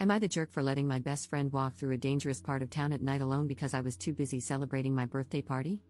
Am I the jerk for letting my best friend walk through a dangerous part of town at night alone because I was too busy celebrating my birthday party?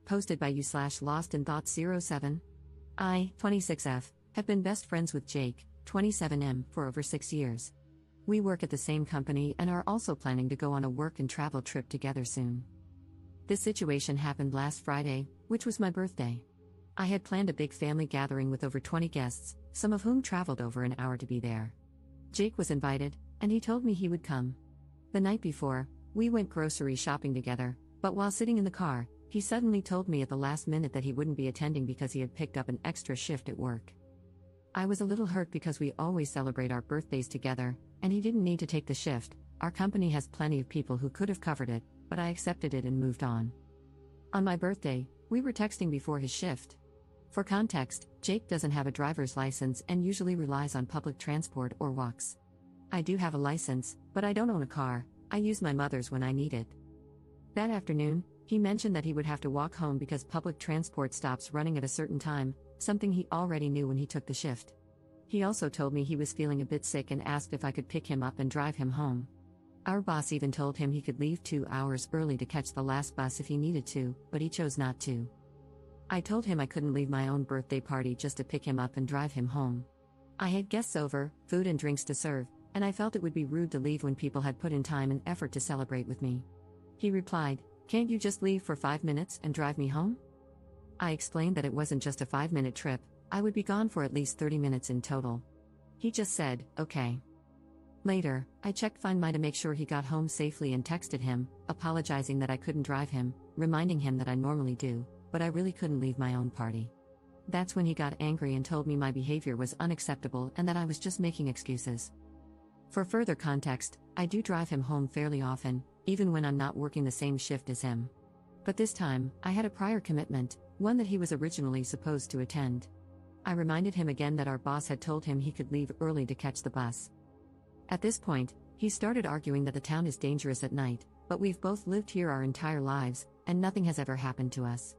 Posted by you/LostInThoughts07. I, 26F, have been best friends with Jake, 27M, for over 6 years. We work at the same company and are also planning to go on a work and travel trip together soon. This situation happened last Friday, which was my birthday. I had planned a big family gathering with over 20 guests, some of whom traveled over an hour to be there. Jake was invited, and he told me he would come. The night before, we went grocery shopping together, but while sitting in the car, he suddenly told me at the last minute that he wouldn't be attending because he had picked up an extra shift at work. I was a little hurt because we always celebrate our birthdays together, and he didn't need to take the shift. Our company has plenty of people who could have covered it, but I accepted it and moved on. On my birthday, we were texting before his shift. For context, Jake doesn't have a driver's license and usually relies on public transport or walks. I do have a license, but I don't own a car. I use my mother's when I need it. That afternoon, he mentioned that he would have to walk home because public transport stops running at a certain time, something he already knew when he took the shift. He also told me he was feeling a bit sick and asked if I could pick him up and drive him home. Our boss even told him he could leave 2 hours early to catch the last bus if he needed to, but he chose not to. I told him I couldn't leave my own birthday party just to pick him up and drive him home. I had guests over, food and drinks to serve, and I felt it would be rude to leave when people had put in time and effort to celebrate with me. He replied, "Can't you just leave for 5 minutes and drive me home?" I explained that it wasn't just a 5-minute trip, I would be gone for at least 30 minutes in total. He just said, "Okay." Later, I checked Find My to make sure he got home safely and texted him, apologizing that I couldn't drive him, reminding him that I normally do, but I really couldn't leave my own party. That's when he got angry and told me my behavior was unacceptable and that I was just making excuses. For further context, I do drive him home fairly often, even when I'm not working the same shift as him. But this time, I had a prior commitment, one that he was originally supposed to attend. I reminded him again that our boss had told him he could leave early to catch the bus. At this point, he started arguing that the town is dangerous at night, but we've both lived here our entire lives, and nothing has ever happened to us.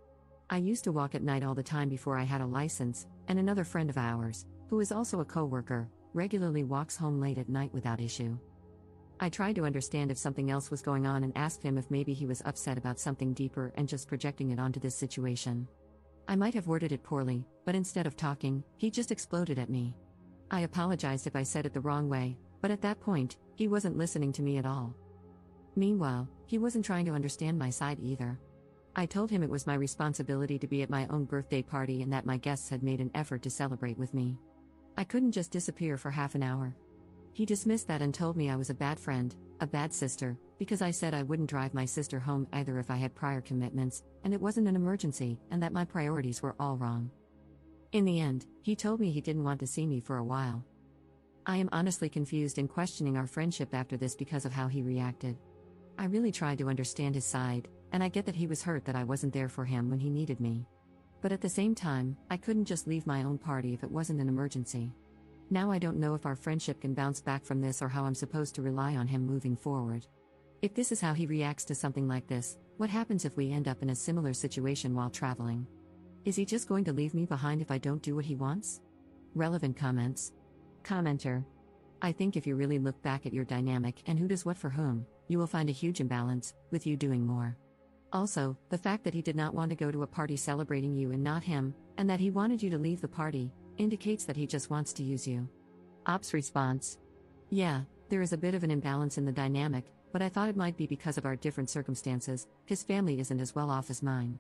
I used to walk at night all the time before I had a license, and another friend of ours, who is also a co-worker, regularly walks home late at night without issue. I tried to understand if something else was going on and asked him if maybe he was upset about something deeper and just projecting it onto this situation. I might have worded it poorly, but instead of talking, he just exploded at me. I apologized if I said it the wrong way, but at that point, he wasn't listening to me at all. Meanwhile, he wasn't trying to understand my side either. I told him it was my responsibility to be at my own birthday party and that my guests had made an effort to celebrate with me. I couldn't just disappear for half an hour. He dismissed that and told me I was a bad friend, a bad sister, because I said I wouldn't drive my sister home either if I had prior commitments, and it wasn't an emergency, and that my priorities were all wrong. In the end, he told me he didn't want to see me for a while. I am honestly confused and questioning our friendship after this because of how he reacted. I really tried to understand his side, and I get that he was hurt that I wasn't there for him when he needed me. But at the same time, I couldn't just leave my own party if it wasn't an emergency. Now I don't know if our friendship can bounce back from this or how I'm supposed to rely on him moving forward. If this is how he reacts to something like this, what happens if we end up in a similar situation while traveling? Is he just going to leave me behind if I don't do what he wants? Relevant comments. Commenter. I think if you really look back at your dynamic and who does what for whom, you will find a huge imbalance, with you doing more. Also, the fact that he did not want to go to a party celebrating you and not him, and that he wanted you to leave the party, indicates that he just wants to use you. Ops response. Yeah, there is a bit of an imbalance in the dynamic, but I thought it might be because of our different circumstances. His family isn't as well off as mine.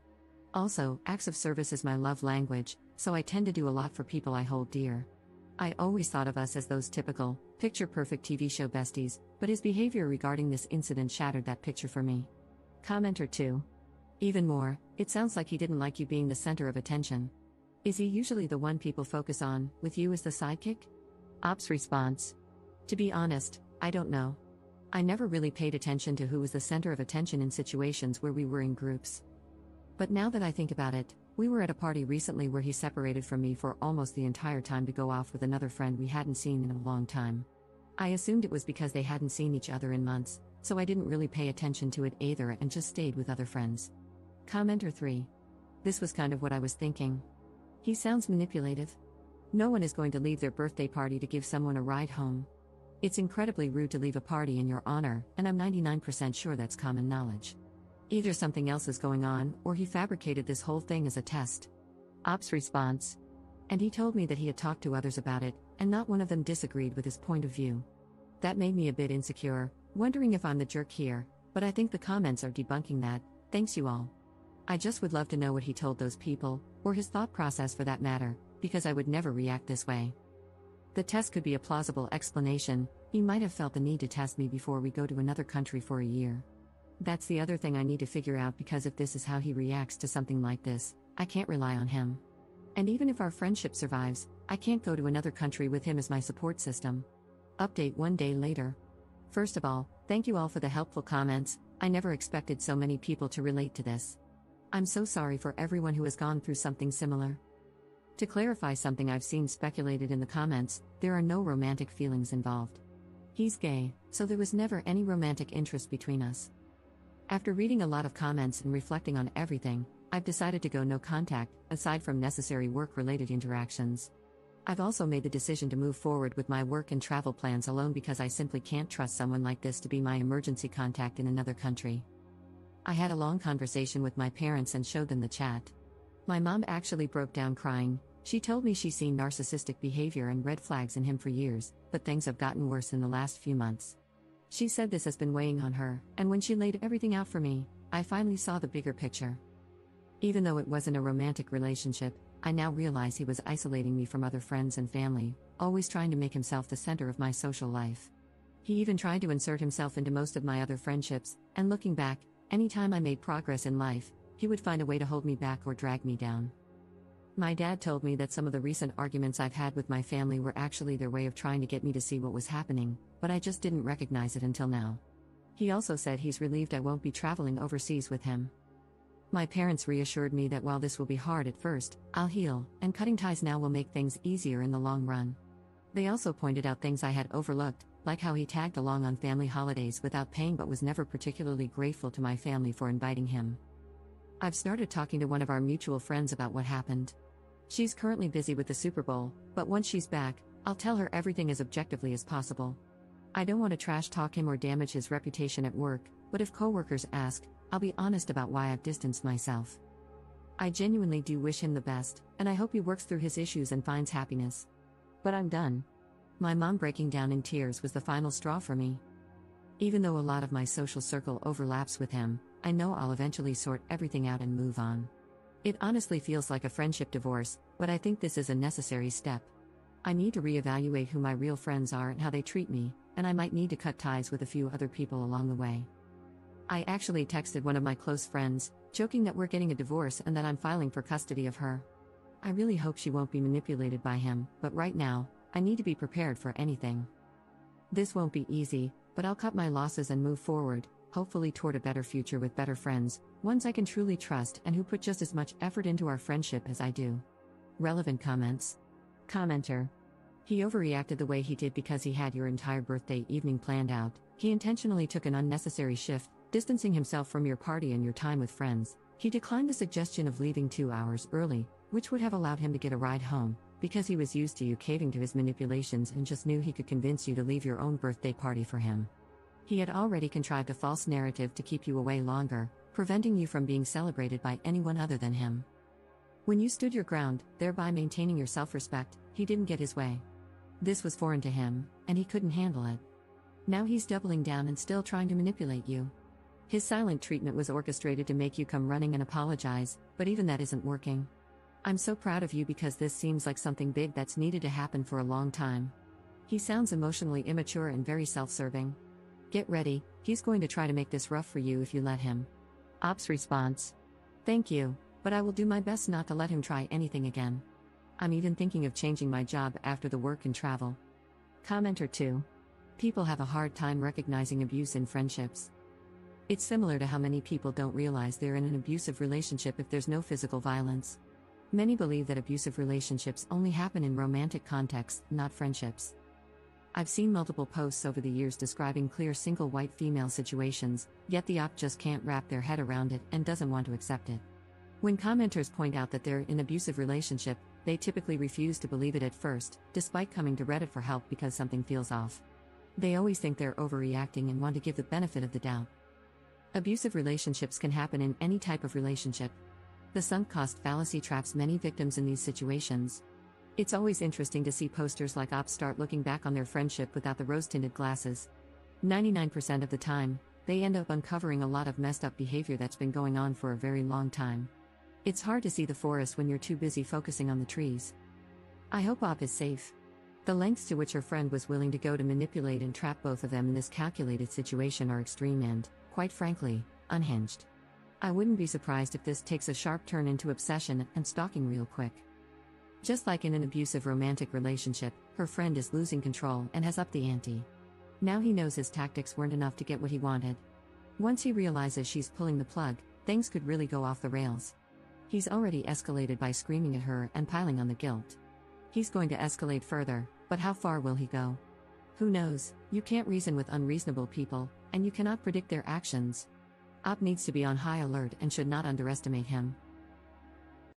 Also, acts of service is my love language, so I tend to do a lot for people I hold dear. I always thought of us as those typical, picture-perfect TV show besties, but his behavior regarding this incident shattered that picture for me. Commenter 2. Even more, it sounds like he didn't like you being the center of attention. Is he usually the one people focus on, with you as the sidekick? Ops response. To be honest, I don't know. I never really paid attention to who was the center of attention in situations where we were in groups. But now that I think about it, we were at a party recently where he separated from me for almost the entire time to go off with another friend we hadn't seen in a long time. I assumed it was because they hadn't seen each other in months, so I didn't really pay attention to it either and just stayed with other friends. Commenter 3. This was kind of what I was thinking. He sounds manipulative. No one is going to leave their birthday party to give someone a ride home. It's incredibly rude to leave a party in your honor, and I'm 99% sure that's common knowledge. Either something else is going on, or he fabricated this whole thing as a test. Ops response. And he told me that he had talked to others about it, and not one of them disagreed with his point of view. That made me a bit insecure, wondering if I'm the jerk here, but I think the comments are debunking that. Thanks you all. I just would love to know what he told those people, or his thought process for that matter, because I would never react this way. The test could be a plausible explanation. He might have felt the need to test me before we go to another country for a year. That's the other thing I need to figure out, because if this is how he reacts to something like this, I can't rely on him. And even if our friendship survives, I can't go to another country with him as my support system. Update 1 day later. First of all, thank you all for the helpful comments. I never expected so many people to relate to this. I'm so sorry for everyone who has gone through something similar. To clarify something I've seen speculated in the comments, there are no romantic feelings involved. He's gay, so there was never any romantic interest between us. After reading a lot of comments and reflecting on everything, I've decided to go no contact, aside from necessary work-related interactions. I've also made the decision to move forward with my work and travel plans alone, because I simply can't trust someone like this to be my emergency contact in another country. I had a long conversation with my parents and showed them the chat. My mom actually broke down crying. She told me she's seen narcissistic behavior and red flags in him for years, but things have gotten worse in the last few months. She said this has been weighing on her, and when she laid everything out for me, I finally saw the bigger picture. Even though it wasn't a romantic relationship, I now realize he was isolating me from other friends and family, always trying to make himself the center of my social life. He even tried to insert himself into most of my other friendships, and looking back, anytime I made progress in life, he would find a way to hold me back or drag me down. My dad told me that some of the recent arguments I've had with my family were actually their way of trying to get me to see what was happening, but I just didn't recognize it until now. He also said he's relieved I won't be traveling overseas with him. My parents reassured me that while this will be hard at first, I'll heal, and cutting ties now will make things easier in the long run. They also pointed out things I had overlooked, like how he tagged along on family holidays without paying but was never particularly grateful to my family for inviting him. I've started talking to one of our mutual friends about what happened. She's currently busy with the Super Bowl, but once she's back, I'll tell her everything as objectively as possible. I don't want to trash talk him or damage his reputation at work, but if coworkers ask, I'll be honest about why I've distanced myself. I genuinely do wish him the best, and I hope he works through his issues and finds happiness. But I'm done. My mom breaking down in tears was the final straw for me. Even though a lot of my social circle overlaps with him, I know I'll eventually sort everything out and move on. It honestly feels like a friendship divorce, but I think this is a necessary step. I need to reevaluate who my real friends are and how they treat me, and I might need to cut ties with a few other people along the way. I actually texted one of my close friends, joking that we're getting a divorce and that I'm filing for custody of her. I really hope she won't be manipulated by him, but right now, I need to be prepared for anything. This won't be easy, but I'll cut my losses and move forward, hopefully toward a better future with better friends, ones I can truly trust and who put just as much effort into our friendship as I do. Relevant comments. Commenter. He overreacted the way he did because he had your entire birthday evening planned out. He intentionally took an unnecessary shift, distancing himself from your party and your time with friends. He declined the suggestion of leaving 2 hours early, which would have allowed him to get a ride home, because he was used to you caving to his manipulations and just knew he could convince you to leave your own birthday party for him. He had already contrived a false narrative to keep you away longer, preventing you from being celebrated by anyone other than him. When you stood your ground, thereby maintaining your self-respect, he didn't get his way. This was foreign to him, and he couldn't handle it. Now he's doubling down and still trying to manipulate you. His silent treatment was orchestrated to make you come running and apologize, but even that isn't working. I'm so proud of you because this seems like something big that's needed to happen for a long time. He sounds emotionally immature and very self-serving. Get ready, he's going to try to make this rough for you if you let him. Ops response. Thank you, but I will do my best not to let him try anything again. I'm even thinking of changing my job after the work and travel. Commenter 2. People have a hard time recognizing abuse in friendships. It's similar to how many people don't realize they're in an abusive relationship if there's no physical violence. Many believe that abusive relationships only happen in romantic contexts, not friendships. I've seen multiple posts over the years describing clear single white female situations, yet the op just can't wrap their head around it and doesn't want to accept it. When commenters point out that they're in an abusive relationship, they typically refuse to believe it at first, despite coming to Reddit for help because something feels off. They always think they're overreacting and want to give the benefit of the doubt. Abusive relationships can happen in any type of relationship. The sunk cost fallacy traps many victims in these situations. It's always interesting to see posters like ops start looking back on their friendship without the rose-tinted glasses. 99% of the time, they end up uncovering a lot of messed up behavior that's been going on for a very long time. It's hard to see the forest when you're too busy focusing on the trees. I hope Op is safe. The lengths to which her friend was willing to go to manipulate and trap both of them in this calculated situation are extreme and, quite frankly, unhinged. I wouldn't be surprised if this takes a sharp turn into obsession and stalking real quick. Just like in an abusive romantic relationship, her friend is losing control and has upped the ante. Now he knows his tactics weren't enough to get what he wanted. Once he realizes she's pulling the plug, things could really go off the rails. He's already escalated by screaming at her and piling on the guilt. He's going to escalate further, but how far will he go? Who knows? You can't reason with unreasonable people, and you cannot predict their actions. Op needs to be on high alert and should not underestimate him.